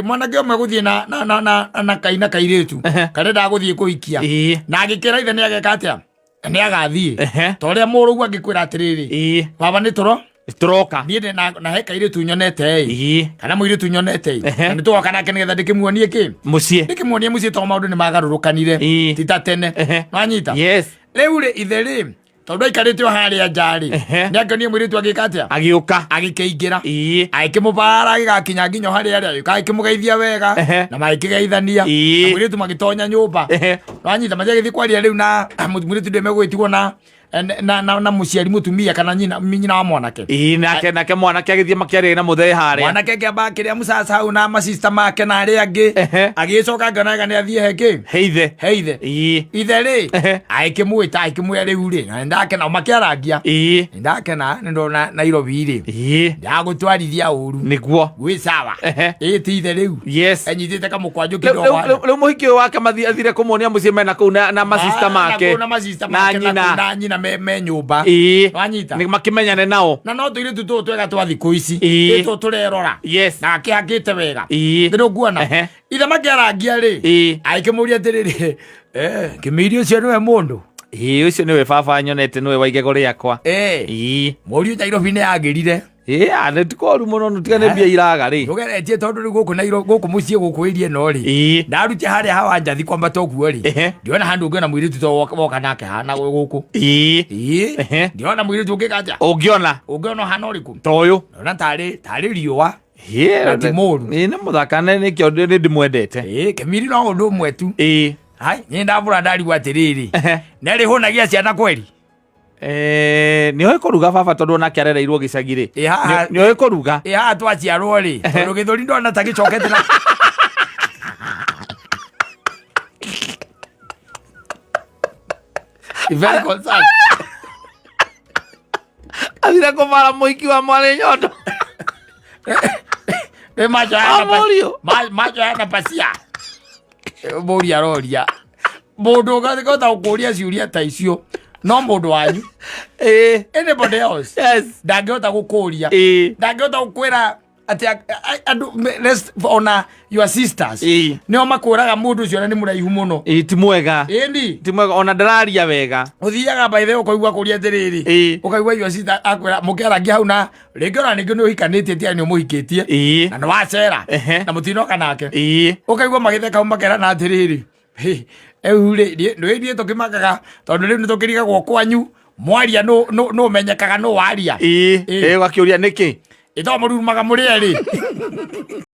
mwanake omwe guthie na kaina kairetu karenda guthie kuikia na agikira ithe ni ageka atia ni agathie toria murugu agikwira atiriri baba ni toro turoka nie na he kairetu nyonete kana muiretu nyonete ni tuoka nake nigetha ndikimuonie ki mucie ndikimuonie mucie to maundu ni magarurukanire tita tene nwanyita riu ri ithe ri tondu aikarite o haria njari ni akionie muiretu agika atia agiuka agikeingira aikimubara gigakinya nginya haria ri akimugeithia wega na magikigeithania na muiretu magitonya nyumba nwanyita maje githi kwaria riu na muiretu ndemegwitigwo na muciari mutumia kana nyina wa mwanake nake mwanake agithie makiaria na muthee haria mwanake kiamba kiria musasa hau na masista make na aria angi agicoka nganaga ni athie heki heithe ithe ri aikimwira riu ri na ndakena makiarangia ndakena ndona Nairobi ri ndagutwarithia uru niguo gwi sawa ti ithe riu enyitite kamukwanju kidogo riu muhiki wake athire kumuonia mucie mena kuu na masista make na nyina me nyumba wanyita ni makimenyane nao na no tuire tu twega twa thiku ici tu turerora na akihakite wega ndiru nguona ithe makiarangia ri aikimuria atiriri kimiri ucio niwe mundu ucio niwe baba nyonete niwe waigego riakwa muri Nairobi ni agirire ane tikoru muno nutigane bia iraga ri tugeretie tondu ri guku mucie guku irie no ri ndaruti haria hawanja thi kwamba toguo ri ndiona handu ngena mwiritu to woka nake hana guku ndiona mwiritu ngikaja ungiona hana uriku toyo na tari riua timuru ni muthakane ni kio ndimwendete Kemiri no undu umwe tu hai ni ndabura ndari gwatiriri neri hunagia ciana kweli ni hoy kuruga baba tondu na kiarereirwo gicagiri ni hoy kuruga ha twaciarwo ri tondu githuri ndona ta gicokete na very concerned athire kumara muiki wa mwari nyondo macho yana pasia boria roria mundu gathikota ukuria ciuria ta icio no mundu wanyu anybody else ndangihota gukuria ndangihota gukwira ati let's honor your sisters nio makwiraga mundu ucio ni muraihu muno ti mwega ti mwega ona ndararia wega uthiaga baithe ukoigwa kuria atiriri ukaigwa your sister akwira mukiarangia hau na ringi ona ningi ni uhikanitie ti ani umuhikitie na ni wacera na mutinoka nake ukaigwa magitheka makera na atiriri ri ndwithie tukimakaga tondu riu nitukirigagwo kwanyu mwaria no menyekaga no waria wakiuria niki ito murumaga muri eri